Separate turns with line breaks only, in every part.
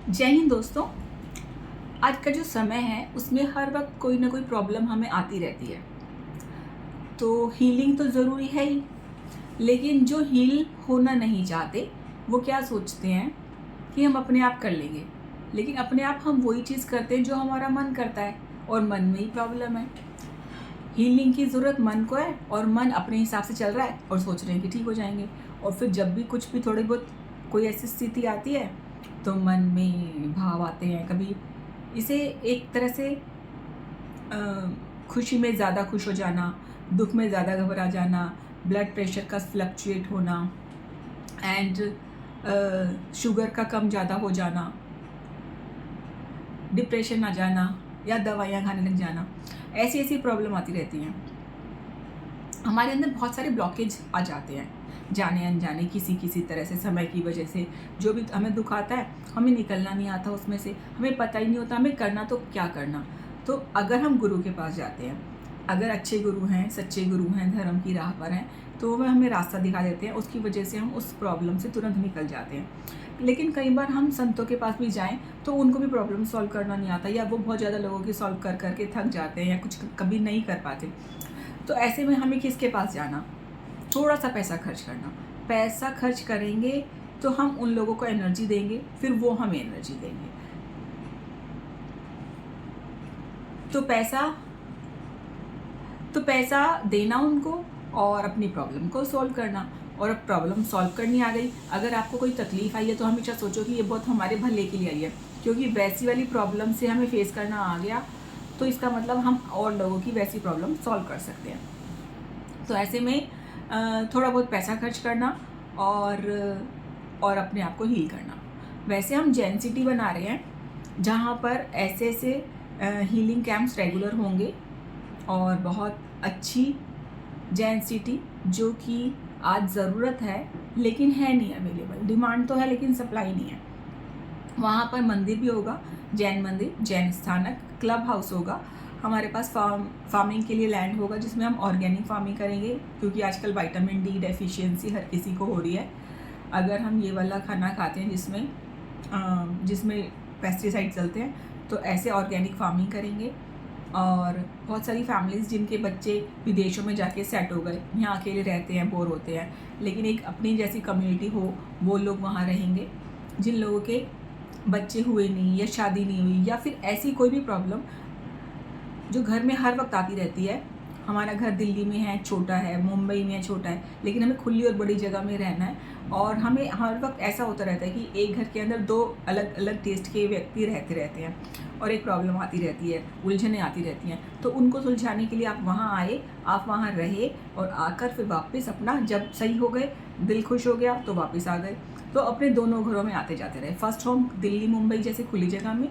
जय हिंद दोस्तों। आज का जो समय है उसमें हर वक्त कोई ना कोई प्रॉब्लम हमें आती रहती है। तो हीलिंग तो ज़रूरी है ही, लेकिन जो हील होना नहीं चाहते वो क्या सोचते हैं कि हम अपने आप कर लेंगे। लेकिन अपने आप हम वही चीज़ करते हैं जो हमारा मन करता है, और मन में ही प्रॉब्लम है। हीलिंग की ज़रूरत मन को है, और मन अपने हिसाब से चल रहा है और सोच रहे हैं कि ठीक हो जाएंगे। और फिर जब भी कुछ भी थोड़ी बहुत कोई ऐसी स्थिति आती है तो मन में भाव आते हैं। कभी इसे एक तरह से खुशी में ज़्यादा खुश हो जाना, दुख में ज़्यादा घबरा जाना, ब्लड प्रेशर का फ्लक्चुएट होना, एंड शुगर का कम ज़्यादा हो जाना, डिप्रेशन आ जाना, या दवाइयाँ खाने लग जाना। ऐसी ऐसी प्रॉब्लम आती रहती हैं। हमारे अंदर बहुत सारे ब्लॉकेज आ जाते हैं, जाने अनजाने, किसी किसी तरह से, समय की वजह से। जो भी हमें दुख आता है हमें निकलना नहीं आता उसमें से, हमें पता ही नहीं होता हमें करना तो क्या करना। तो अगर हम गुरु के पास जाते हैं, अगर अच्छे गुरु हैं, सच्चे गुरु हैं, धर्म की राह पर हैं, तो वह हमें रास्ता दिखा देते हैं। उसकी वजह से हम उस प्रॉब्लम से तुरंत निकल जाते हैं। लेकिन कई बार हम संतों के पास भी जाएं तो उनको भी प्रॉब्लम सॉल्व करना नहीं आता, या वो बहुत ज़्यादा लोगों की सॉल्व कर करके थक जाते हैं, या कुछ कभी नहीं कर पाते। तो ऐसे में हमें किसके पास जाना? थोड़ा सा पैसा खर्च करना। पैसा खर्च करेंगे तो हम उन लोगों को एनर्जी देंगे, फिर वो हमें एनर्जी देंगे। तो पैसा देना उनको, और अपनी प्रॉब्लम को सॉल्व करना। और अब प्रॉब्लम सॉल्व करनी आ गई, अगर आपको कोई तकलीफ आई है तो हमेशा सोचो कि ये बहुत हमारे भले के लिए आई है, क्योंकि वैसी वाली प्रॉब्लम से हमें फेस करना आ गया तो इसका मतलब हम और लोगों की वैसी प्रॉब्लम सॉल्व कर सकते हैं। तो ऐसे में थोड़ा बहुत पैसा खर्च करना और अपने आप को हील करना। वैसे हम जैन सिटी बना रहे हैं जहाँ पर ऐसे ऐसे हीलिंग कैंप्स रेगुलर होंगे, और बहुत अच्छी जैन सिटी जो कि आज ज़रूरत है लेकिन है नहीं अवेलेबल। डिमांड तो है लेकिन सप्लाई नहीं है। वहाँ पर मंदिर भी होगा, जैन मंदिर, जैन स्थानक, क्लब हाउस होगा। हमारे पास फार्मिंग के लिए लैंड होगा जिसमें हम ऑर्गेनिक फार्मिंग करेंगे, क्योंकि आजकल विटामिन डी डेफिशिएंसी हर किसी को हो रही है। अगर हम ये वाला खाना खाते हैं जिसमें पेस्टिसाइड चलते हैं, तो ऐसे ऑर्गेनिक फार्मिंग करेंगे। और बहुत सारी फैमिलीज़ जिनके बच्चे विदेशों में जाके सेट हो गए, यहाँ अकेले रहते हैं, बोर होते हैं, लेकिन एक अपनी जैसी कम्युनिटी हो, वो लोग वहाँ रहेंगे। जिन लोगों के बच्चे हुए नहीं, या शादी नहीं हुई, या फिर ऐसी कोई भी प्रॉब्लम जो घर में हर वक्त आती रहती है। हमारा घर दिल्ली में है, छोटा है, मुंबई में है, छोटा है, लेकिन हमें खुली और बड़ी जगह में रहना है, और हमें हर वक्त ऐसा होता रहता है कि एक घर के अंदर दो अलग अलग टेस्ट के व्यक्ति रहते हैं, और एक प्रॉब्लम आती रहती है, उलझनें आती रहती हैं। तो उनको सुलझाने के लिए आप वहाँ आए, आप वहाँ रहे, और आकर फिर वापस अपना, जब सही हो गए, दिल खुश हो गया तो वापस आ गए। तो अपने दोनों घरों में आते जाते रहे। फर्स्ट होम दिल्ली मुंबई जैसे खुली जगह में,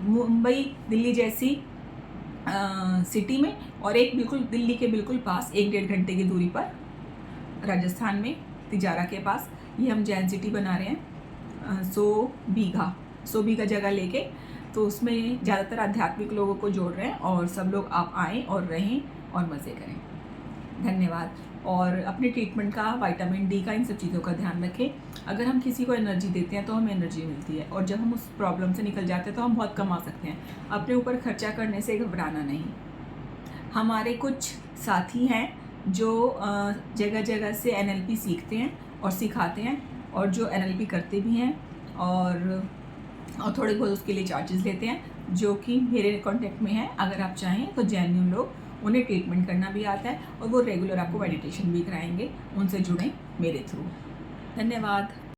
मुंबई दिल्ली जैसी सिटी में, और एक बिल्कुल दिल्ली के बिल्कुल पास 1-1.5 घंटे की दूरी पर राजस्थान में तिजारा के पास ये हम जैन सिटी बना रहे हैं। 100 बीघा जगह लेके, तो उसमें ज़्यादातर आध्यात्मिक लोगों को जोड़ रहे हैं, और सब लोग आप आएँ और रहें और मज़े करें। धन्यवाद। और अपने ट्रीटमेंट का, विटामिन डी का, इन सब चीज़ों का ध्यान रखें। अगर हम किसी को एनर्जी देते हैं तो हमें एनर्जी मिलती है, और जब हम उस प्रॉब्लम से निकल जाते हैं तो हम बहुत कमा सकते हैं। अपने ऊपर खर्चा करने से घबराना नहीं। हमारे कुछ साथी हैं जो जगह जगह से NLP सीखते हैं और सिखाते हैं, और जो NLP करते भी हैं, और थोड़े बहुत उसके लिए चार्जेस लेते हैं, जो कि मेरे कॉन्टेक्ट में हैं। अगर आप चाहें तो जेन्युइन लोग, उन्हें ट्रीटमेंट करना भी आता है, और वो रेगुलर आपको मेडिटेशन भी कराएंगे। उनसे जुड़ें मेरे थ्रू। धन्यवाद।